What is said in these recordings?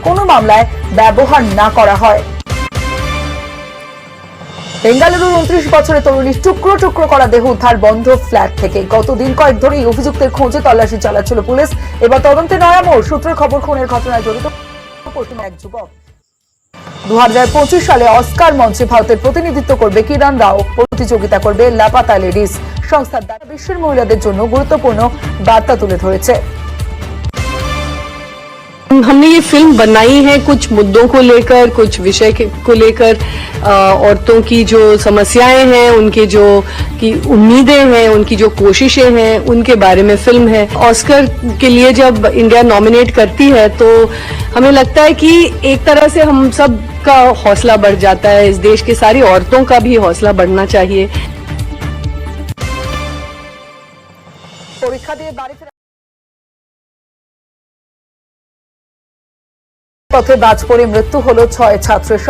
কোনো মামলায় ব্যবহার না করা হয়। বেঙ্গালুরুর 29 বছরের তরুণীর টুকরো টুকরো করা দেহ উদ্ধার বন্ধ ফ্ল্যাট থেকে। গত দিন কয়েক ধরেই অভিযুক্তের খোঁজে তল্লাশি চালাচ্ছিল পুলিশ। এবার তদন্তে নয়া মোড়। সূত্রের খবর, খুনের ঘটনায় জড়িত এক যুবক। 2025 সালে অস্কার মঞ্চে ভারতের প্রতিনিধিত্ব করবে কিরণ রাও। প্রতিযোগিতা করবে লাপাতা লেডিস। সংস্থার দ্বারা বিশ্বের মহিলাদের জন্য গুরুত্বপূর্ণ বার্তা তুলে ধরেছে। हमने ये फिल्म बनाई है कुछ मुद्दों को लेकर, कुछ विषय को लेकर, औरतों की जो समस्याएं हैं, उनके जो की उम्मीदें हैं, उनकी जो कोशिशें हैं, उनके बारे में फिल्म है। ऑस्कर के लिए जब इंडिया नॉमिनेट करती है तो हमें लगता है कि एक तरह से हम सब का हौसला बढ़ जाता है। इस देश की सारी औरतों का भी हौसला बढ़ना चाहिए। পরীক্ষা দিয়ে বাড়ি পথে বাজ পড়ে মৃত্যু হলো 6 ছাত্রের।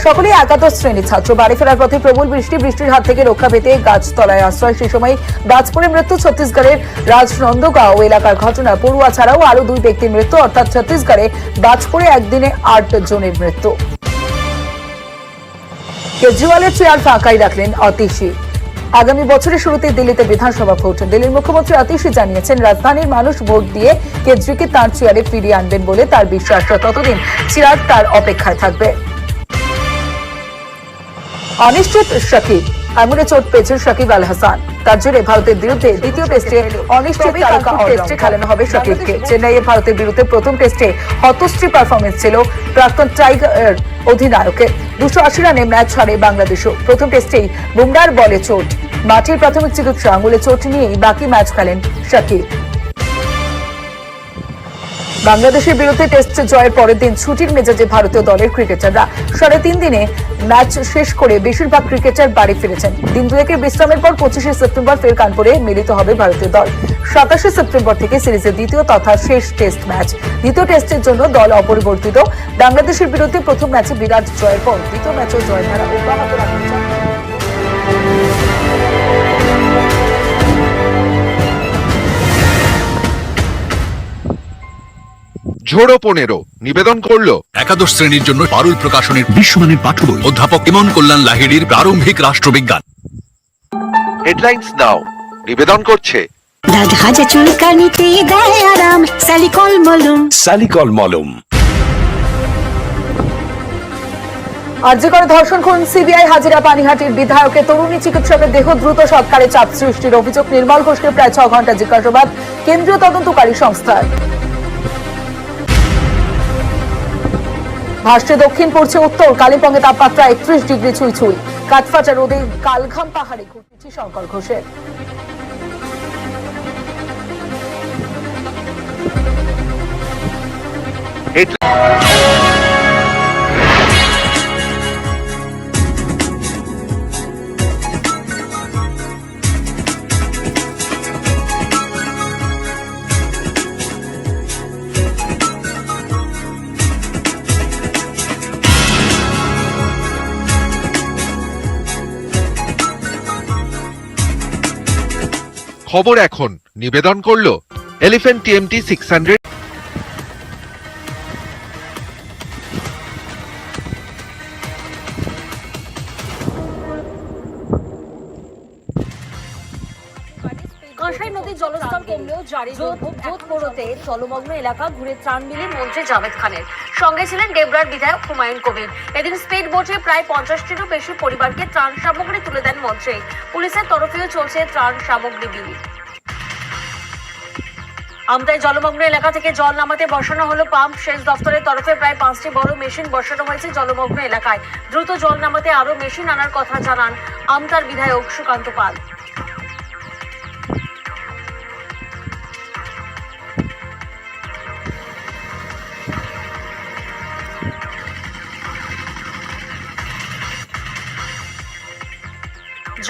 সকলেই একাদশ শ্রেণীর ছাত্র। বাড়ি ফেরার পথে প্রবল বৃষ্টির হাত থেকে রক্ষা পেতে গাছতলায় আশ্রয়। সেই সময় বাজ পড়ে মৃত্যু। ছত্তিশগড়ের রাজনন্দগাঁও এলাকার ঘটনা। পড়ুয়া ছাড়াও আরো 2 ব্যক্তির মৃত্যু। অর্থাৎ ছত্তিশগড়ে বাজ পড়ে একদিনে 8 জনের মৃত্যু। কেজরিওয়ালের চেয়ার ফাঁকাই রাখলেন অতীশী। আগামী বছরের শুরুতে দিল্লিতে বিধানসভা ভোট। দিল্লির মুখ্যমন্ত্রী অতীশী জানিয়েছেন, রাজধানীর মানুষ ভোট দিয়ে কেজরিকে তাঁর চেয়ারে ফিরিয়ে আনবেন বলে তার বিশ্বাস। ততদিন চেয়ার তার অপেক্ষায় থাকবে। অনিশ্চিত শাকিব। আঙুলে চোট পেয়েছেন শাকিব আল হাসান। তার জেরে ভারতের বিরুদ্ধে দ্বিতীয় টেস্টে অনিশ্চিত তারকা টেস্টে খেলানো হবে শাকিবকে। চেন্নাইয়ে ভারতের বিরুদ্ধে প্রথম টেস্টে হতশ্রী পারফরমেন্স ছিল প্রাক্তন টাইগার অধিনায়কের। 280 রানে ম্যাচ হারে বাংলাদেশও। প্রথম টেস্টেই বুমরার বলে চোট। মাঠের প্রাথমিক চিকিৎসা। আঙুলে চোট নিয়েই বাকি ম্যাচ খেলেন শাকিব। বাংলাদেশের বিরুদ্ধে টেস্ট জয়ের পরের দিন ছুটির মেজাজে ভারতীয় দলের ক্রিকেটাররা। 3.5 দিনে ম্যাচ শেষ করে বেশিরভাগ ক্রিকেটার বাড়ি ফিরেছেন। দিন দুয়েকের বিশ্রামের পর 25 সেপ্টেম্বর ফের কানপুরে মিলিত হবে ভারতীয় দল। 27 সেপ্টেম্বর থেকে সিরিজের দ্বিতীয় তথা শেষ টেস্ট ম্যাচ। দ্বিতীয় টেস্টের জন্য দল অপরিবর্তিত। বাংলাদেশের বিরুদ্ধে প্রথম ম্যাচে বিরাট জয়ের পর দ্বিতীয় ম্যাচেও জয়ধারা অব্যাহত রাখতে চান। ঝোড়ো 15 নিবেদন করলো একাদশ শ্রেণীর জন্য পারুল প্রকাশনের বিশ্বমানের পাঠ্য বই, অধ্যাপক ইমন কল্যাণ লাহিড়ীর প্রারম্ভিক রাষ্ট্রবিজ্ঞান। হেডলাইন্স নাও নিবেদন করছে দাঁত ভাজা চুলকানিতে দেয় আরাম সালিকল মলম। সালিকল মলম। আরজি করে ধর্ষণ খুন। সিবিআই হাজিরা। পানিহাটির বিধায়কের তরুণী চিকিৎসকের দেহ দ্রুত সৎকারে চাপ সৃষ্টির অভিযোগ। নির্মল ঘোষকে প্রায় 6 ঘন্টা জিজ্ঞাসাবাদ কেন্দ্রীয় তদন্তকারী সংস্থার। ভাসছে দক্ষিণ, পড়ছে উত্তর। কালিম্পংয়ে তাপমাত্রা 31 ডিগ্রি ছুঁই। কাঠফাটা রোদে কালঘাম পাহাড়ে ঘুরছে শঙ্কর ঘোষের। খবর এখন নিবেদন করলো এলিফ্যান্ট TMT 600। কাঁসাই নদীর জলস্তর কমলেও জারি রোদ পোড়োতে জলমগ্ন এলাকা ঘুরে ত্রাণ বিলি মন্ত্রী জাভেদ খানের। সঙ্গে ছিলেন ডেবরার বিধায়ক হুমায়ুন কবির। এদিন স্পিড বোটে প্রায় 50টিরও বেশি পরিবারকে ত্রাণ সামগ্রী তুলে দেন মন্ত্রী। পুলিশের তরফেও চলছে ত্রাণ সামগ্রী বিলি। আমতায় জলমগ্ন এলাকা থেকে জল নামাতে বসানো হলো পাম্প। সেচ দপ্তরের তরফে প্রায় 5টি বড় মেশিন বসানো হয়েছে জলমগ্ন এলাকায়। দ্রুত জল নামাতে আরো মেশিন আনার কথা জানান আমতার বিধায়ক সুকান্ত পাল।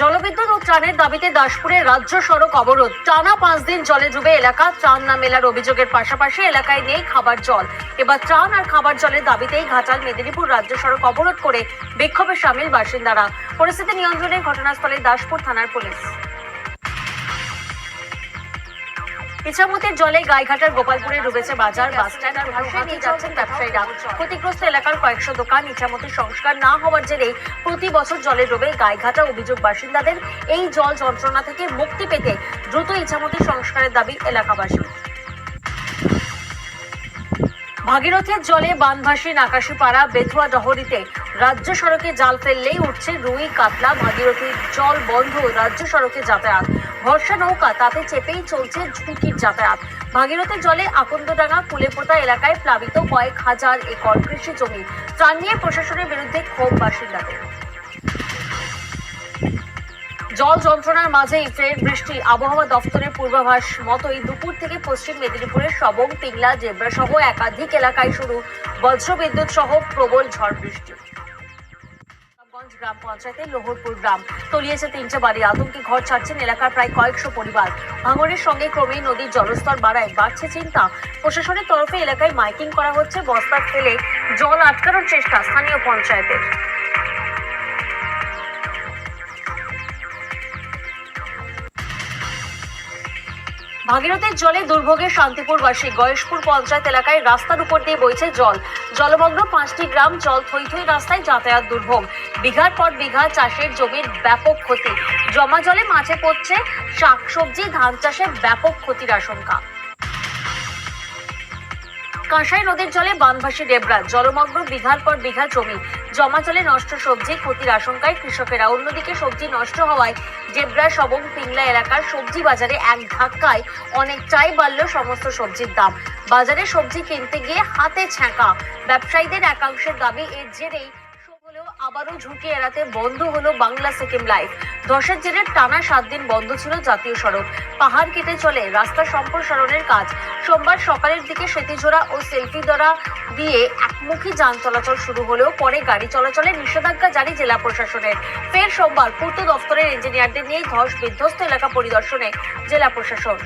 জলবিদ্যুৎ ও ত্রাণের দাবিতে দাসপুরে রাজ্য সড়ক অবরোধ। টানা 5 দিন জলে ডুবে এলাকা। ত্রাণ না মেলার অভিযোগের পাশাপাশি এলাকায় নেই খাবার জল। এবার ত্রাণ আর খাবার জলের দাবিতেই ঘাটাল মেদিনীপুর রাজ্য সড়ক অবরোধ করে বিক্ষোভে সামিল বাসিন্দারা। পরিস্থিতি নিয়ন্ত্রণে ঘটনাস্থলে দাসপুর থানার পুলিশ। ইছামতির জলে গাইঘাটার গোপালপুরে ডুবেছে বাজার, বাস স্ট্যান্ড আর ভাসিয়ে নিয়ে যাচ্ছেন ব্যবসায়ীরা। ক্ষতিগ্রস্ত এলাকার কয়েকশো দোকান। ইছামতির সংস্কার না হওয়ার জেরে প্রতি বছর জলে ডোবে গাইঘাটা। অভিযোগ বাসিন্দাদের, এই জল যন্ত্রণা থেকে মুক্তি পেতে দ্রুত ইছামতির সংস্কারের দাবি এলাকাবাসী। ভাগীরথীর জলে বানভাসী নাকাশিপাড়া বেথুয়া ডহরিতে রাজ্য সড়কে জাল ফেললেই উঠছে রুই কাতলা। ভাগীরথীর জল বন্ধ, রাজ্য সড়কে যাতায়াত। ভরসা নৌকা, তাতে চেপেই চলছে ঝুঁকির যাতায়াত। ভাগীরথীর জলে আকন্দডাঙ্গা কুলেপোতা এলাকায় প্লাবিত কয়েক হাজার একর কৃষি জমি। ত্রাণ নিয়ে প্রশাসনের বিরুদ্ধে ক্ষোভ বাসিন্দাদের। জল যন্ত্রণার মাঝেই ফের বৃষ্টি। আবহাওয়া দফতরের পূর্বাভাস মতোই দুপুর থেকে পশ্চিম মেদিনীপুরের সবং, পিংলা, জেব্রা সহ একাধিক এলাকায় শুরু বজ্রবিদ্যুৎ সহ প্রবল ঝড় বৃষ্টি। গ্রাম পঞ্চায়েতের লোহরপুর গ্রাম তলিয়েছে 3টে বাড়ি। আতঙ্কে ঘর ছাড়ছেন এলাকার প্রায় কয়েকশো পরিবার। ভাঙনের সঙ্গে ক্রমেই নদীর জলস্তর বাড়ায় বাড়ছে চিন্তা। প্রশাসনের তরফে এলাকায় মাইকিং করা হচ্ছে, বস্তা ফেলে জল আটকানোর চেষ্টা স্থানীয় পঞ্চায়েতের। ভাগীরথীর জলে দুর্ভোগের শান্তিপুরবাসী। গয়েশপুর পঞ্চায়েত এলাকায় রাস্তার উপর দিয়ে বইছে জল। জলমগ্ন 5টি গ্রাম। জল থই থই রাস্তায় যাতায়াত দুর্ভোগ। বিঘার পর বিঘা চাষের জমির ব্যাপক ক্ষতি। জমা জলে মাছে পড়ছে শাকসবজি, ধান চাষে ব্যাপক ক্ষতির আশঙ্কা। কাঁসাই নদীর জলে বানভাসী ডেবরা। জলমগ্ন বিঘার পর বিঘা জমি। জমা জলে নষ্ট সবজি, ক্ষতির আশঙ্কায় কৃষকেরা। অন্যদিকে সবজি নষ্ট হওয়ায় ডেবরা, সবং, পিংলা এলাকার সবজি বাজারে এক ধাক্কায় অনেকটাই বাড়ল সমস্ত সবজির দাম। বাজারে সবজি কিনতে গিয়ে হাতে ছ্যাঁকা। ব্যবসায়ীদের একাংশের দাবি, এর জেরেই আবারও ঝুঁকি এড়াতে বন্ধ হলো বাংলা সিকিম লাইফ। ধসের জেরে টানা 7 দিন বন্ধ ছিল জাতীয় সড়ক। পাহাড় কেটে চলে রাস্তা সম্প্রসারণের কাজ। সোমবার সকালের দিকে সেতিঝোড়া ও সেলফিদরা দিয়ে একমুখী যান চলাচল শুরু হলেও পরে গাড়ি চলাচলে নিষেধাজ্ঞা জারি জেলা প্রশাসনের। ফের সোমবার পূর্ত দফতরের ইঞ্জিনিয়ারদের নিয়ে ধস বিধ্বস্ত এলাকা পরিদর্শনে জেলা প্রশাসন।